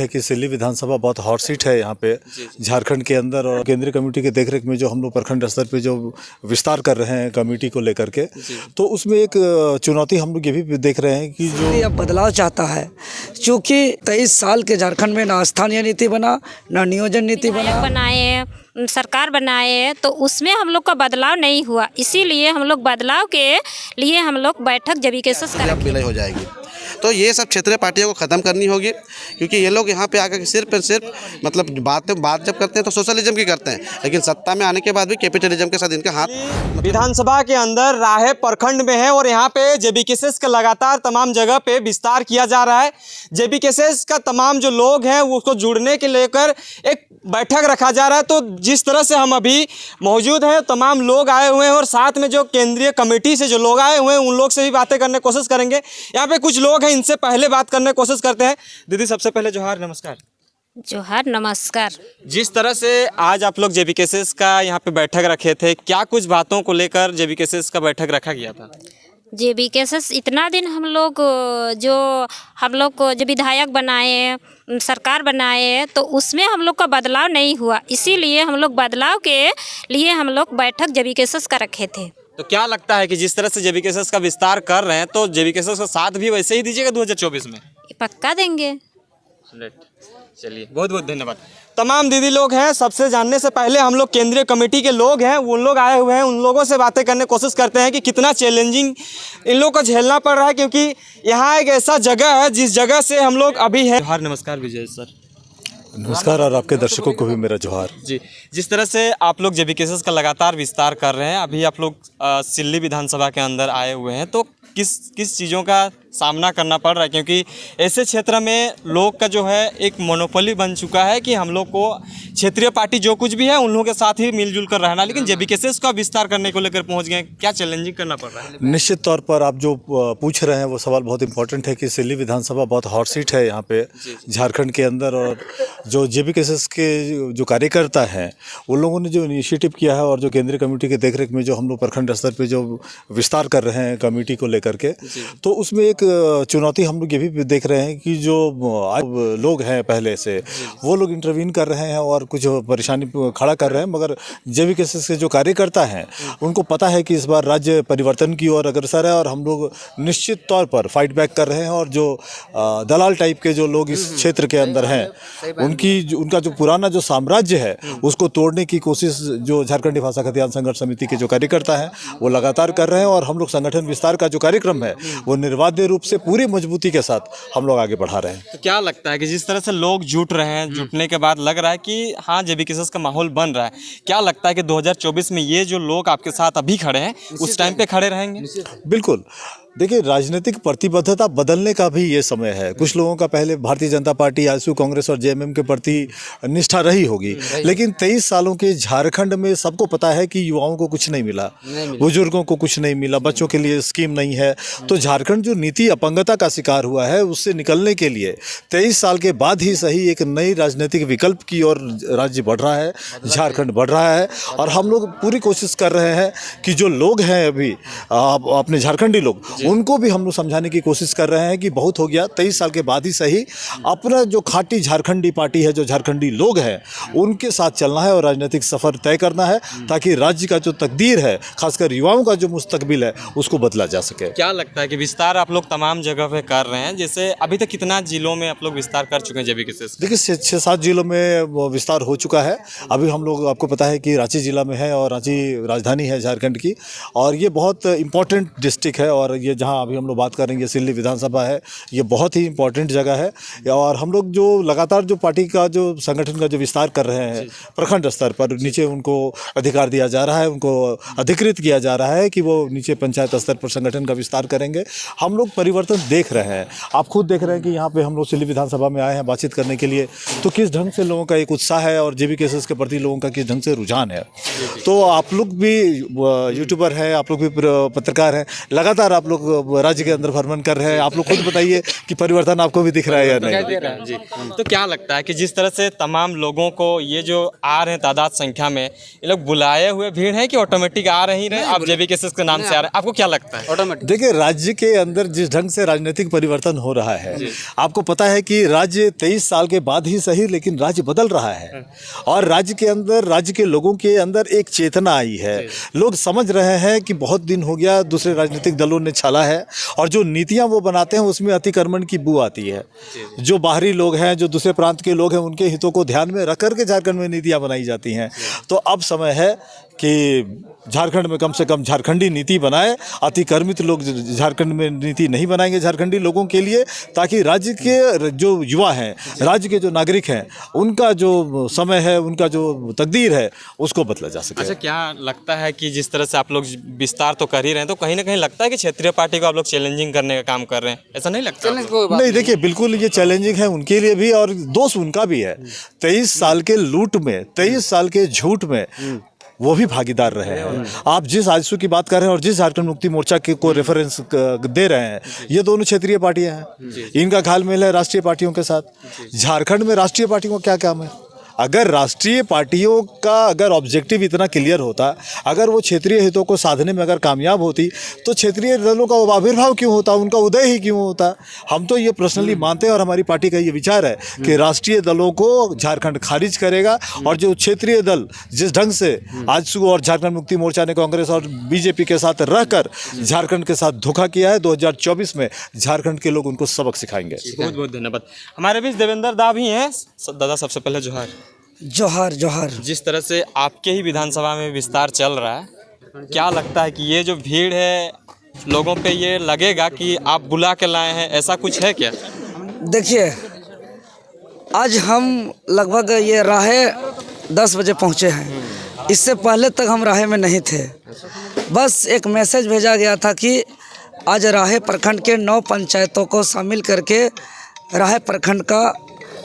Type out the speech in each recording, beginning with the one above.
है कि सिल्ली विधानसभा बहुत हॉट सीट है यहाँ पे झारखंड के अंदर, और केंद्रीय कमेटी के देखरेख में जो हम लोग प्रखंड स्तर पे जो विस्तार कर रहे हैं कमेटी को लेकर के, तो उसमें एक चुनौती हम लोग ये भी देख रहे हैं कि जो अब बदलाव चाहता है, क्योंकि 23 साल के झारखंड में ना स्थानीय नीति बना, ना नियोजन नीति बनाए, सरकार बनाए, तो उसमें हम लोग का बदलाव नहीं हुआ। इसीलिए हम लोग बदलाव के लिए हम लोग बैठक जबीकेसस करेंगे। विलय हो जाएगी, तो ये सब क्षेत्रीय पार्टियों को ख़त्म करनी होगी, क्योंकि ये लोग यहाँ पे आकर सिर्फ और सिर्फ मतलब बात जब करते हैं तो सोशलिज्म की करते हैं, लेकिन सत्ता में आने के बाद भी कैपिटलिज्म के साथ इनका हाथ। विधानसभा के अंदर राहे प्रखंड में है और यहाँ पे जेबीकेसेस का लगातार तमाम जगह पे विस्तार किया जा रहा है। जेबीकेसेस का तमाम जो लोग हैं उसको जुड़ने के लेकर एक बैठक रखा जा रहा है। तो जिस तरह से हम अभी मौजूद हैं, तमाम लोग आए हुए हैं और साथ में जो केंद्रीय कमेटी से जो लोग आए हुए हैं उन लोग से भी बातें करने की कोशिश करेंगे। यहाँ पे कुछ लोग हैं, इनसे पहले बात करने की कोशिश करते हैं। दीदी, सबसे पहले जोहार, नमस्कार। जोहार, नमस्कार। जिस तरह से आज आप लोग जेबीकेसेस का यहाँ पे बैठक रखे थे, क्या कुछ बातों को लेकर जेबीकेसेस का बैठक रखा गया था? जेबीकेसस इतना दिन हम लोग को जो विधायक बनाए, सरकार बनाए, तो उसमें हम लोग का बदलाव नहीं हुआ। इसीलिए हम लोग बदलाव के लिए हम लोग बैठक जेबीकेसस का रखे थे। तो क्या लगता है कि जिस तरह से जेबीकेसेस का विस्तार कर रहे हैं, तो जेबीकेसेस का साथ भी वैसे ही दीजिएगा 2024 में? पक्का देंगे। चलिए, बहुत बहुत धन्यवाद। तमाम दीदी लोग हैं, सबसे जानने से पहले हम लोग केंद्रीय कमेटी के लोग हैं, उन लोग आए हुए हैं, उन लोगों से बातें करने की कोशिश करते हैं कि कितना चैलेंजिंग इन लोगों को झेलना पड़ रहा है, क्योंकि यहाँ एक ऐसा जगह है जिस जगह से हम लोग अभी हैं। जोहार, नमस्कार विजय सर। नमस्कार, और आपके दर्शकों को भी मेरा जोहार जी। जिस तरह से आप लोग जेबीकेसेस का लगातार विस्तार कर रहे हैं, अभी आप लोग सिल्ली विधानसभा के अंदर आए हुए हैं, तो किस चीज़ों का सामना करना पड़ रहा है? क्योंकि ऐसे क्षेत्र में लोग का जो है एक मोनोपोली बन चुका है कि हम लोग को क्षेत्रीय पार्टी जो कुछ भी है उन लोगों के साथ ही मिलजुल कर रहना, लेकिन जेबीकेसेस का विस्तार करने को लेकर पहुंच गए। क्या चैलेंजिंग करना पड़ रहा है? निश्चित तौर पर आप जो पूछ रहे हैं वो सवाल बहुत इंपॉर्टेंट है कि सिल्ली विधानसभा बहुत हॉट सीट है यहाँ पे झारखंड के अंदर, और जो जेबीकेसेस के जो कार्यकर्ता हैं उन लोगों ने जो इनिशिएटिव किया है और जो केंद्रीय कमेटी के देखरेख में जो हम लोग प्रखंड स्तर पे जो विस्तार कर रहे हैं कमेटी को लेकर के, तो उसमें एक चुनौती हम लोग ये भी देख रहे हैं कि जो लोग हैं पहले से वो लोग इंटरवीन कर रहे हैं और कुछ परेशानी खड़ा कर रहे हैं, मगर जेबीकेसेस के जो कार्यकर्ता हैं उनको पता है कि इस बार राज्य परिवर्तन की ओर अग्रसर है, और हम लोग निश्चित तौर पर फाइट बैक कर रहे हैं। और जो दलाल टाइप के जो लोग इस क्षेत्र के अंदर हैं उनका जो पुराना जो साम्राज्य है उसको तोड़ने की कोशिश जो झारखंडी भाषा खतियान संघर्ष समिति के जो कार्यकर्ता हैं वो लगातार कर रहे हैं, और हम लोग संगठन विस्तार का जो कार्यक्रम है वो निर्बाध रूप से पूरी मजबूती के साथ हम लोग आगे बढ़ा रहे हैं। तो क्या लगता है कि जिस तरह से लोग जुट रहे हैं, जुटने के बाद लग रहा है कि हाँ जेबीकेसेस का माहौल बन रहा है, क्या लगता है कि 2024 में ये जो लोग आपके साथ अभी खड़े हैं उस टाइम पे खड़े रहेंगे? बिल्कुल। देखिए, राजनीतिक प्रतिबद्धता बदलने का भी ये समय है। कुछ लोगों का पहले भारतीय जनता पार्टी, आजसू कांग्रेस और जेएमएम के प्रति निष्ठा रही होगी, लेकिन 23 सालों के झारखंड में सबको पता है कि युवाओं को कुछ नहीं मिला, बुजुर्गों को कुछ नहीं मिला, बच्चों के लिए स्कीम नहीं है। तो झारखंड जो नीति अपंगता का शिकार हुआ है उससे निकलने के लिए 23 साल के बाद ही सही एक नई राजनीतिक विकल्प की ओर राज्य बढ़ रहा है, झारखंड बढ़ रहा है। और हम लोग पूरी कोशिश कर रहे हैं कि जो लोग हैं अभी अपने झारखंडी लोग, उनको भी हम लोग समझाने की कोशिश कर रहे हैं कि बहुत हो गया, 23 साल के बाद ही सही अपना जो खाटी झारखंडी पार्टी है, जो झारखंडी लोग हैं, उनके साथ चलना है और राजनीतिक सफ़र तय करना है, ताकि राज्य का जो तकदीर है, खासकर युवाओं का जो मुस्तकबिल है, उसको बदला जा सके। क्या लगता है कि विस्तार आप लोग तमाम जगह पे कर रहे हैं? जैसे अभी तक कितना जिलों में आप लोग विस्तार कर चुके हैं जेबीकेसेस? देखिए, 6-7 जिलों में विस्तार हो चुका है। अभी हम लोग, आपको पता है कि रांची जिला में है, और रांची राजधानी है झारखंड की, और ये बहुत इंपॉर्टेंट डिस्ट्रिक्ट है। और ये जहाँ अभी हम लोग बात करेंगे सिल्ली विधानसभा है, ये बहुत ही इंपॉर्टेंट जगह है। और हम लोग जो लगातार जो पार्टी का जो संगठन का जो विस्तार कर रहे हैं प्रखंड स्तर पर, नीचे उनको अधिकार दिया जा रहा है, उनको अधिकृत किया जा रहा है कि वो नीचे पंचायत स्तर पर संगठन का विस्तार करेंगे। हम लोग परिवर्तन देख रहे हैं, आप खुद देख रहे हैं कि यहाँ पे हम लोग सिल्ली विधानसभा में आए हैं बातचीत करने के लिए, तो किस ढंग से लोगों का एक उत्साह है और जेबीकेसेस के प्रति लोगों का किस ढंग से रुझान है। तो आप लोग भी यूट्यूबर हैं, आप लोग भी पत्रकार हैं, लगातार आप लोग लोग राज्य के अंदर भ्रमण कर रहे हैं। आप लोग खुद बताइए कि परिवर्तन आपको भी दिख रहा है या नहीं? जी, तो क्या लगता है कि जिस तरह से तमाम लोगों को ये जो आ रहे हैं तादाद संख्या में, ये लोग बुलाए हुए भीड़ है कि ऑटोमेटिक आ रही रहे, आप JBKSS के नाम से आ रहे हैं, आपको क्या लगता है? ऑटोमेटिक। देखिए, राज्य के अंदर जिस ढंग से राजनीतिक परिवर्तन हो रहा है, आपको पता है कि राज्य 23 साल के बाद ही सही, लेकिन राज्य बदल रहा है। और राज्य के अंदर, राज्य के लोगों के अंदर एक चेतना आई है। लोग समझ रहे हैं कि बहुत दिन हो गया दूसरे राजनीतिक दलों ने छाला है, और जो नीतियां वो बनाते हैं उसमें अतिक्रमण की बू आती है। जो बाहरी लोग हैं, जो दूसरे प्रांत के लोग हैं, उनके हितों को ध्यान में रख करके झारखंड में नीतियां बनाई जाती हैं। तो अब समय है कि झारखंड में कम से कम झारखंडी नीति बनाए। अतिक्रमित लोग झारखंड में नीति नहीं बनाएंगे झारखंडी लोगों के लिए, ताकि राज्य के जो युवा हैं, राज्य के जो नागरिक हैं, उनका जो समय है, उनका जो तकदीर है, उसको बदला जा सके। अच्छा, क्या लगता है कि जिस तरह से आप लोग विस्तार तो कर ही रहे हैं, तो कहीं ना कहीं लगता है कि क्षेत्रीय पार्टी को आप लोग चैलेंजिंग करने का काम कर रहे हैं, ऐसा नहीं लगता? नहीं, देखिए, बिल्कुल ये चैलेंजिंग है उनके लिए भी और दोष उनका भी है। 23 साल के लूट में, 23 साल के झूठ में वो भी भागीदार रहे हैं। आप जिस आजसू की बात कर रहे हैं और जिस झारखंड मुक्ति मोर्चा के को रेफरेंस दे रहे हैं, ये दोनों क्षेत्रीय पार्टियां हैं। इनका घालमेल है राष्ट्रीय पार्टियों के साथ। झारखंड में राष्ट्रीय पार्टियों का क्या काम है? अगर राष्ट्रीय पार्टियों का अगर ऑब्जेक्टिव इतना क्लियर होता, अगर वो क्षेत्रीय हितों को साधने में अगर कामयाब होती, तो क्षेत्रीय दलों का आविर्भाव क्यों होता, उनका उदय ही क्यों होता? हम तो ये पर्सनली मानते हैं और हमारी पार्टी का ये विचार है कि राष्ट्रीय दलों को झारखंड खारिज करेगा, और जो क्षेत्रीय दल जिस ढंग से आजसू और झारखंड मुक्ति मोर्चा ने कांग्रेस और बीजेपी के साथ रहकर झारखंड के साथ धोखा किया है, 2024 में झारखंड के लोग उनको सबक सिखाएंगे। बहुत बहुत धन्यवाद। हमारे बीच देवेंद्र दा भी हैं। दादा, सबसे पहले जोहार। जोहार जोहार। जिस तरह से आपके ही विधानसभा में विस्तार चल रहा है, क्या लगता है कि ये जो भीड़ है लोगों पे, ये लगेगा कि आप बुला के लाए हैं, ऐसा कुछ है क्या? देखिए, आज हम लगभग ये राहे 10 बजे पहुँचे हैं। इससे पहले तक हम राहे में नहीं थे। बस एक मैसेज भेजा गया था कि आज राहे प्रखंड के 9 पंचायतों को शामिल करके राहे प्रखंड का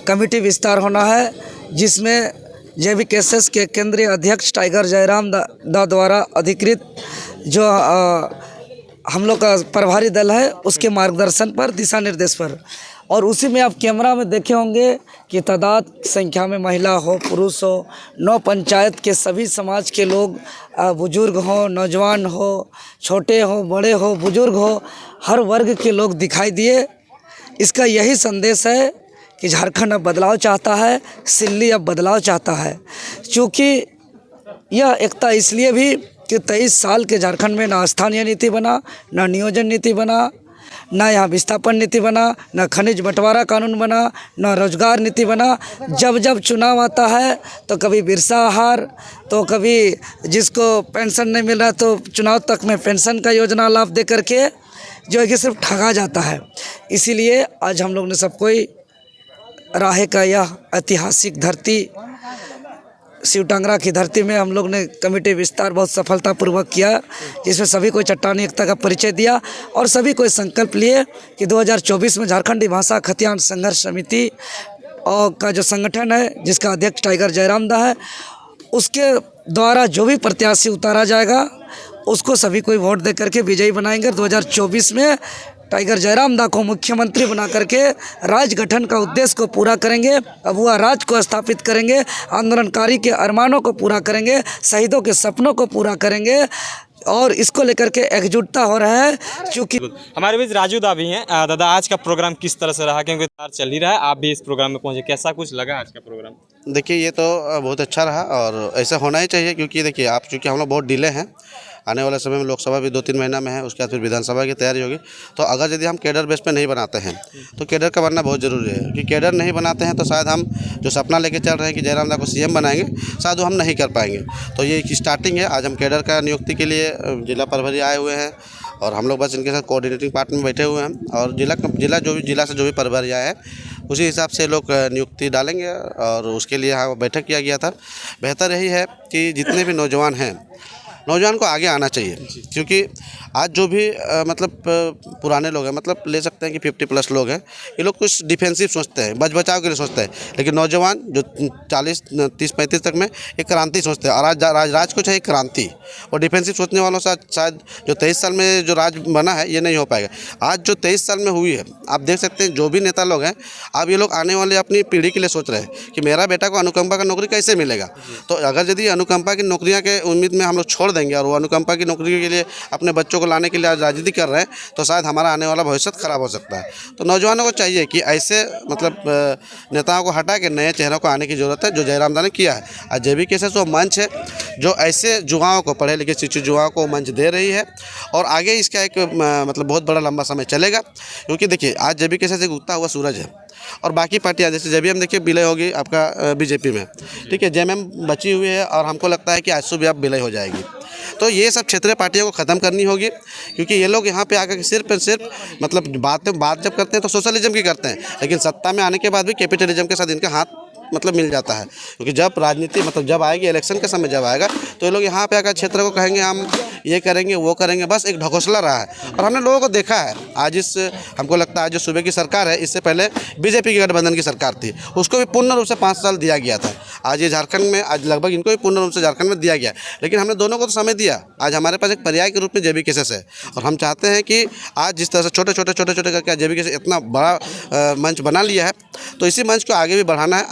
कमेटी विस्तार होना है, जिसमें JBKSS के केंद्रीय अध्यक्ष टाइगर जयराम दा द्वारा अधिकृत जो हम लोग का प्रभारी दल है, उसके मार्गदर्शन पर, दिशा निर्देश पर। और उसी में आप कैमरा में देखे होंगे कि तादाद संख्या में महिला हो, पुरुष हो, 9 पंचायत के सभी समाज के लोग, बुजुर्ग हो, नौजवान हो, छोटे हो, बड़े हो, बुजुर्ग हो, हर वर्ग के लोग दिखाई दिए। इसका यही संदेश है कि झारखंड अब बदलाव चाहता है, सिल्ली अब बदलाव चाहता है। क्योंकि यह एकता इसलिए भी कि 23 साल के झारखंड में ना स्थानीय नीति बना, ना नियोजन नीति बना, ना यहाँ विस्थापन नीति बना, ना खनिज बंटवारा कानून बना, ना रोजगार नीति बना। जब जब चुनाव आता है तो कभी बिरसा आहार, तो कभी जिसको पेंशन नहीं मिल रहा तो चुनाव तक में पेंशन का योजना लाभ दे करके जो है कि सिर्फ ठगा जाता है। इसीलिए आज हम लोग ने सब कोई राहे का यह ऐतिहासिक धरती, शिवटांगरा की धरती में हम लोग ने कमेटी विस्तार बहुत सफलतापूर्वक किया, जिसमें सभी को चट्टानी एकता का परिचय दिया और सभी को संकल्प लिए कि 2024 में झारखंडी भाषा खतियान संघर्ष समिति और का जो संगठन है, जिसका अध्यक्ष टाइगर जयराम दा है, उसके द्वारा जो भी प्रत्याशी उतारा जाएगा उसको सभी कोई वोट दे करके विजयी बनाएंगे। 2024 में टाइगर जयराम दा को मुख्यमंत्री बना करके राज गठन का उद्देश्य को पूरा करेंगे, अबुआ राज को स्थापित करेंगे, आंदोलनकारी के अरमानों को पूरा करेंगे, शहीदों के सपनों को पूरा करेंगे, और इसको लेकर के एकजुटता हो रहा है। क्योंकि हमारे बीच राजू दा भी हैं। दादा, आज का प्रोग्राम किस तरह से रहा? क्योंकि चल ही रहा है, आप भी इस प्रोग्राम में पहुंचे, कैसा कुछ लगा आज का प्रोग्राम? देखिए, ये तो बहुत अच्छा रहा और ऐसा होना ही चाहिए, क्योंकि देखिए आप, चूँकि हम लोग बहुत डिले हैं, आने वाले समय में लोकसभा भी 2-3 महीना में है, उसके बाद फिर विधानसभा की तैयारी होगी। तो अगर यदि हम कैडर बेस पे नहीं बनाते हैं तो कैडर का बनना बहुत ज़रूरी है, क्योंकि कैडर नहीं बनाते हैं तो शायद हम जो सपना लेके चल रहे हैं कि जयराम दा को CM बनाएंगे, शायद वो हम नहीं कर पाएंगे। तो ये एक स्टार्टिंग है। आज हम कैडर का नियुक्ति के लिए जिला प्रभारी आए हुए हैं और हम लोग बस इनके साथ कोऑर्डिनेटिंग पार्ट में बैठे हुए हैं, और जिला से जो भी प्रभारी आए हैं उसी हिसाब से लोग नियुक्ति डालेंगे, और उसके लिए यहाँ बैठक किया गया था। बेहतर यही है कि जितने भी नौजवान हैं नौजवान को आगे आना चाहिए, क्योंकि आज जो भी मतलब पुराने लोग हैं, मतलब ले सकते हैं कि 50+ लोग हैं, ये लोग कुछ डिफेंसिव सोचते हैं, बच बचाव के लिए सोचते हैं, लेकिन नौजवान जो 40 30 35 तक में एक क्रांति सोचते हैं। और आज राज को चाहिए क्रांति, और डिफेंसिव सोचने वालों से शायद जो 23 साल में जो राज बना है ये नहीं हो पाएगा। आज जो 23 साल में हुई है, आप देख सकते हैं जो भी नेता लोग हैं, अब ये लोग आने वाले अपनी पीढ़ी के लिए सोच रहे हैं कि मेरा बेटा को अनुकंपा का नौकरी कैसे मिलेगा। तो अगर यदि अनुकंपा की नौकरियां के उम्मीद में हम लोग छोड़ देंगे और वो अनुकंपा की नौकरी के लिए अपने बच्चों को लाने के लिए आज राजनीति कर रहे हैं, तो शायद हमारा आने वाला भविष्य खराब हो सकता है। तो नौजवानों को चाहिए कि ऐसे मतलब नेताओं को हटा के नए चेहरों को आने की ज़रूरत है, जो जयराम दा ने किया है। आज JBKSS वो मंच है जो ऐसे युवाओं को, पढ़े लिखे शिक्षित युवाओं को मंच दे रही है, और आगे इसका एक मतलब बहुत बड़ा लंबा समय चलेगा। क्योंकि देखिए आज JBKSS एक उगता हुआ सूरज है, और बाकी पार्टियां जैसे JBM देखिए विलय होगी आपका BJP में, ठीक है, JMM बची हुई है, और हमको लगता है कि AJSU भी अब विलय हो जाएगी। तो ये सब क्षेत्रीय पार्टियों को ख़त्म करनी होगी, क्योंकि ये लोग यहाँ पे आकर सिर्फ और सिर्फ मतलब बात जब करते हैं तो सोशलिज्म की करते हैं, लेकिन सत्ता में आने के बाद भी कैपिटलिज्म के साथ इनका हाथ मतलब मिल जाता है। क्योंकि जब राजनीति मतलब जब आएगी, इलेक्शन का समय जब आएगा, तो ये लोग यहाँ पे आकर क्षेत्र को कहेंगे हम ये करेंगे वो करेंगे, बस एक ढकोसला रहा है। और हमने लोगों को देखा है आज हमको लगता है जो सूबे की सरकार है, इससे पहले BJP की गठबंधन की सरकार थी, उसको भी पूर्ण रूप से 5 साल दिया गया था। आज ये झारखंड में आज लगभग इनको भी पूर्ण रूप से झारखंड में दिया गया, लेकिन हमने दोनों को तो समय दिया। आज हमारे पास एक पर्याय के रूप में JBKSS है, और हम चाहते हैं कि आज जिस तरह से छोटे छोटे करके JBKSS इतना बड़ा मंच बना लिया है, तो इसी मंच को आगे भी बढ़ाना है।